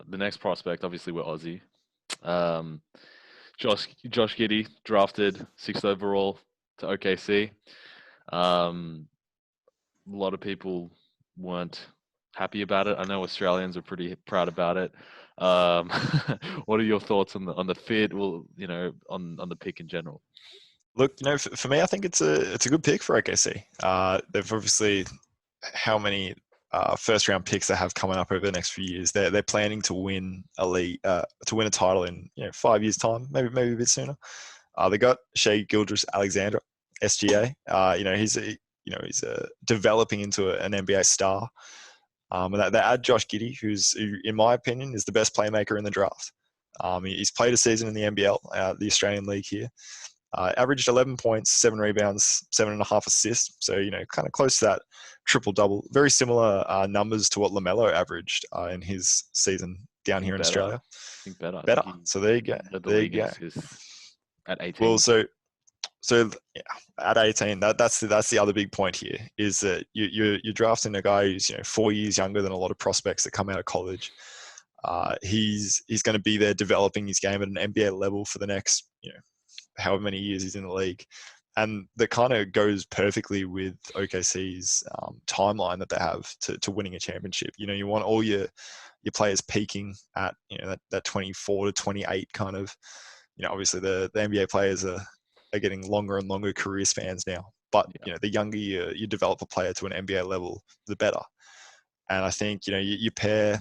the next prospect, obviously, we're Aussie. Um, Josh Giddey, drafted sixth overall to OKC. Um, a lot of people weren't happy about it. I know Australians are pretty proud about it. Um, what are your thoughts on the fit? Well, on the pick in general. Look, for me, I think it's a good pick for OKC. They've obviously how many first round picks they have coming up over the next few years. They're planning to win a league, to win a title in 5 years time, maybe a bit sooner. They got Shea Gilgeous-Alexander, SGA. He's developing into an NBA star. And they add Josh Giddey, who, in my opinion, is the best playmaker in the draft. He's played a season in the NBL, the Australian League here. Averaged 11 points, 7 rebounds, 7.5 assists. So, kind of close to that triple-double. Very similar numbers to what LaMelo averaged in his season down here in Better. Australia. I think better. Better. So there you go. Led the There league you go. at 18. Well, so yeah, at 18, that's the other big point here is that you're drafting a guy who's 4 years younger than a lot of prospects that come out of college. He's going to be there developing his game at an NBA level for the next however many years he's in the league. And that kind of goes perfectly with OKC's timeline that they have to winning a championship. You want all your players peaking at that 24 to 28 kind of. Obviously the NBA players are getting longer and longer career spans now. But the younger you develop a player to an NBA level, the better. And I think you pair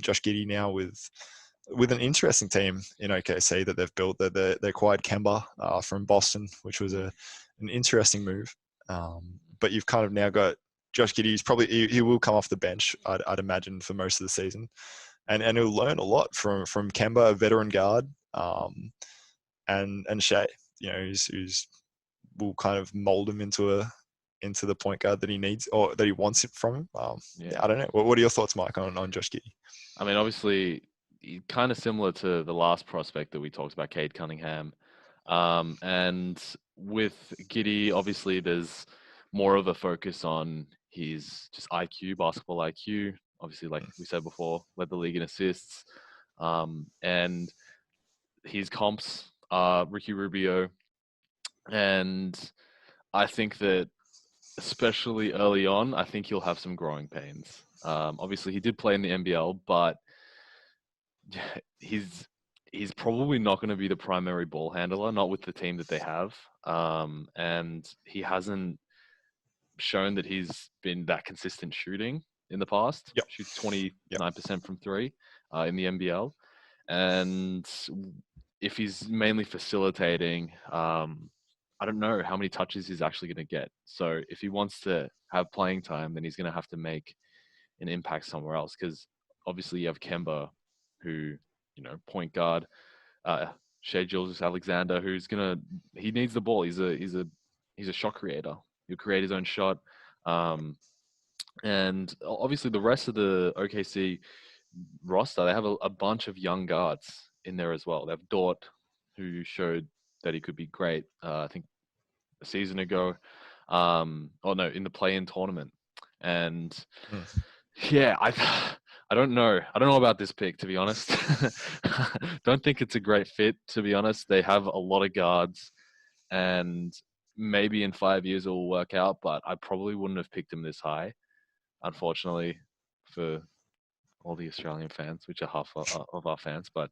Josh Giddey now with an interesting team in OKC that they've built. They acquired Kemba from Boston, which was an interesting move. But you've kind of now got Josh Giddey. He will come off the bench, I'd imagine, for most of the season, and he'll learn a lot from Kemba, a veteran guard, and Shea, who's will kind of mold him into the point guard that he needs or that he wants it from him. I don't know. What are your thoughts, Mike, on Josh Giddey? I mean, obviously, kind of similar to the last prospect that we talked about, Cade Cunningham. And with Giddey, obviously, there's more of a focus on his just IQ, basketball IQ. Obviously, like we said before, led the league in assists. And his comps are Ricky Rubio. And I think that, especially early on, I think he'll have some growing pains. Obviously, he did play in the NBL, but he's probably not going to be the primary ball handler, not with the team that they have. And he hasn't shown that he's been that consistent shooting in the past. Yep. Shoots 29% from three in the NBL. And if he's mainly facilitating, I don't know how many touches he's actually going to get. So if he wants to have playing time, then he's going to have to make an impact somewhere else. Because obviously you have Kemba, who, point guard, Shea Gilgeous-Alexander, he needs the ball. He's a shot creator. He'll create his own shot. And obviously the rest of the OKC roster, they have a bunch of young guards in there as well. They have Dort, who showed that he could be great. I think a season ago, in the play-in tournament. And yeah, I don't know. I don't know about this pick, to be honest. Don't think it's a great fit, to be honest. They have a lot of guards, and maybe in 5 years it will work out, but I probably wouldn't have picked him this high, unfortunately, for all the Australian fans, which are half of our fans. But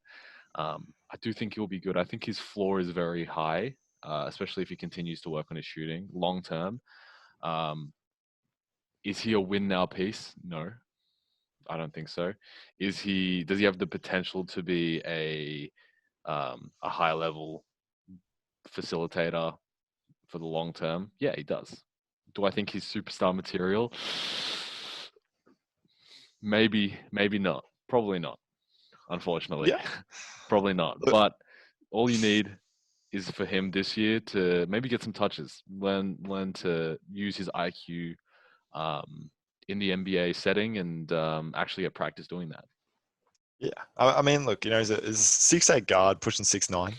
I do think he'll be good. I think his floor is very high. Especially if he continues to work on his shooting long term. Is he a win now piece? No, I don't think so. Does he have the potential to be a high level facilitator for the long term? Yeah, he does. Do I think he's superstar material? Maybe not. Probably not. Unfortunately, Yeah. Probably not. But all you need is for him this year to maybe get some touches, learn to use his IQ in the NBA setting, and actually get practice doing that. Yeah, I mean, look, he's a 6'8" guard pushing 6'9".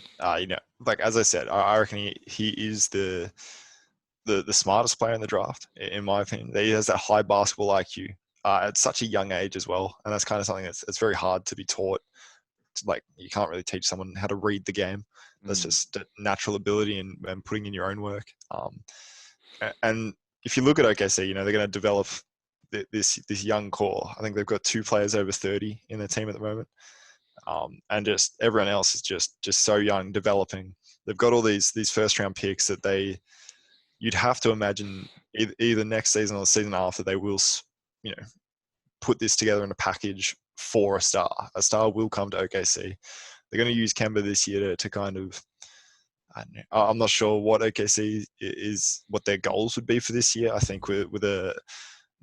Like as I said, I reckon he is the smartest player in the draft, in my opinion. He has that high basketball IQ. at such a young age as well, and that's kind of something that's very hard to be taught. Like, you can't really teach someone how to read the game. That's just a natural ability and putting in your own work. And if you look at OKC, they're going to develop this young core. I think they've got 2 players over 30 in their team at the moment, and just everyone else is just so young, developing. They've got all these first round picks that you'd have to imagine either next season or the season after they will, put this together in a package for a star. A star will come to OKC. They're going to use Kemba this year to kind of, I don't know, I'm not sure what OKC is, what their goals would be for this year. I think with a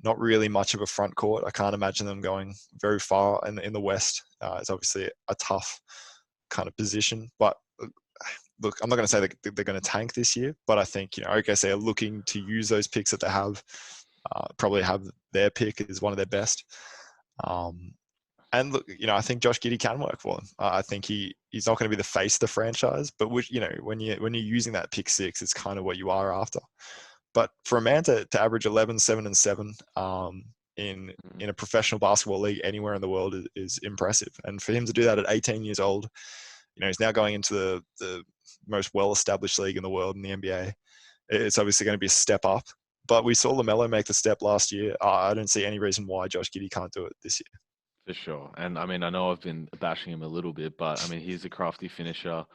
not really much of a front court, I can't imagine them going very far in the West. It's obviously a tough kind of position, but look, I'm not going to say that they're going to tank this year, but I think, OKC are looking to use those picks that they have, probably have their pick as one of their best. And look, I think Josh Giddey can work for them. I think he's not going to be the face of the franchise, but when you're using that pick 6, it's kind of what you are after. But for a man to average 11, 7, and 7 in a professional basketball league anywhere in the world is impressive. And for him to do that at 18 years old, he's now going into the most well-established league in the world in the NBA. It's obviously going to be a step up. But we saw LaMelo make the step last year. I don't see any reason why Josh Giddey can't do it this year. For sure. And I mean, I know I've been bashing him a little bit, but I mean, he's a crafty finisher.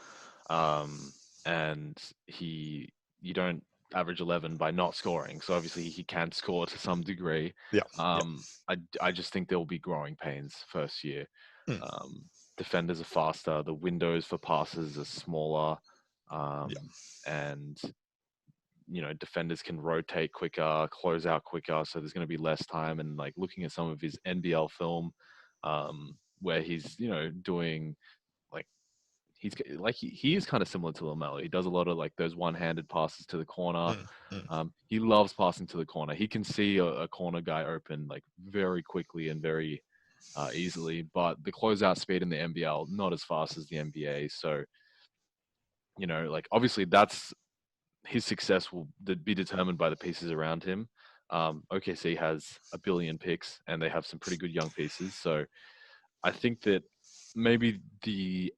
And you don't average 11 by not scoring. So obviously he can score to some degree. Yeah. I just think there will be growing pains first year. Mm. Defenders are faster. The windows for passes are smaller. And defenders can rotate quicker, close out quicker. So there's going to be less time. And like looking at some of his NBL film, where he's, doing he is kind of similar to LaMelo. He does a lot of like those one-handed passes to the corner. He loves passing to the corner. He can see a corner guy open like very quickly and very easily, but the closeout speed in the NBL, not as fast as the NBA. So, like obviously that's his success will be determined by the pieces around him. OKC has a billion picks and they have some pretty good young pieces. So I think that maybe the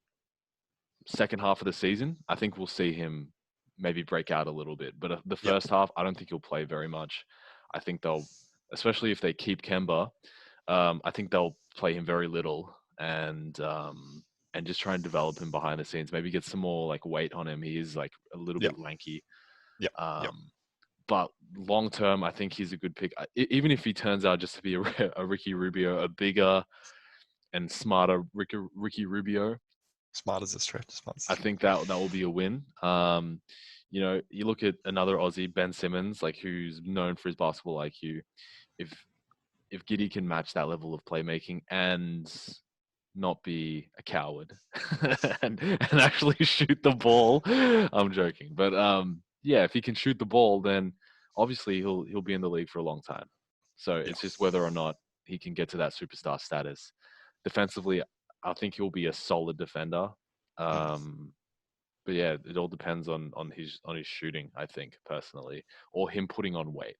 second half of the season, I think we'll see him maybe break out a little bit. But the first half, I don't think he'll play very much. I think especially if they keep Kemba, I think they'll play him very little and just try and develop him behind the scenes. Maybe get some more like weight on him. He is like a little bit lanky. But long term, I think he's a good pick. Even if he turns out just to be a Ricky Rubio, a bigger and smarter Ricky Rubio. Smart as a stretch. I think that will be a win. You look at another Aussie, Ben Simmons, like who's known for his basketball IQ. If Giddey can match that level of playmaking and not be a coward and actually shoot the ball, I'm joking, but if he can shoot the ball, then obviously he'll be in the league for a long time. So it's just whether or not he can get to that superstar status. Defensively, I think he'll be a solid defender. But yeah, it all depends on his shooting, I think, personally, or him putting on weight.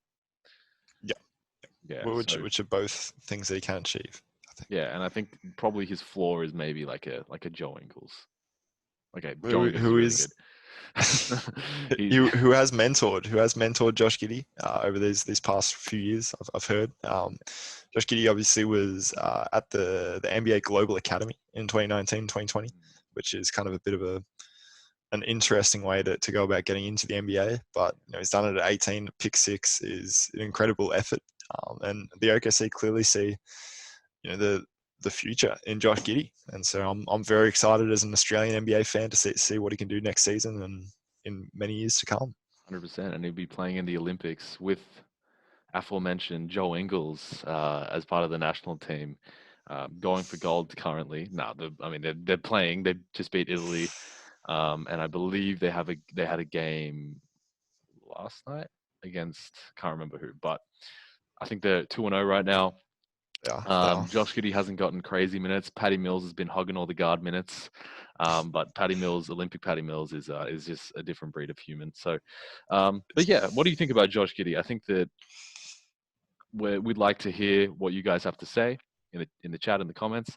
Yeah. Which are both things that he can achieve, I think. Yeah, and I think probably his floor is maybe like a Joe Ingles. Okay, who is who has mentored Josh Giddey over these past few years. I've heard. Josh Giddey obviously was at the NBA Global Academy in 2019, 2020, which is kind of a bit of an interesting way to go about getting into the NBA. But he's done it at 18. Pick 6 is an incredible effort, and the OKC clearly see the future in Josh Giddey, and so I'm very excited as an Australian NBA fan to see what he can do next season and in many years to come. 100%, and he'll be playing in the Olympics with aforementioned Joe Ingles as part of the national team, going for gold currently. They're playing. They just beat Italy, and I believe they had a game last night against, can't remember who, but I think they're 2-0 right now. Yeah. Josh Giddey hasn't gotten crazy minutes. Patty Mills has been hogging all the guard minutes, but Olympic Patty Mills is just a different breed of human. So, but yeah, what do you think about Josh Giddey? I think that we'd like to hear what you guys have to say in the chat, in the comments.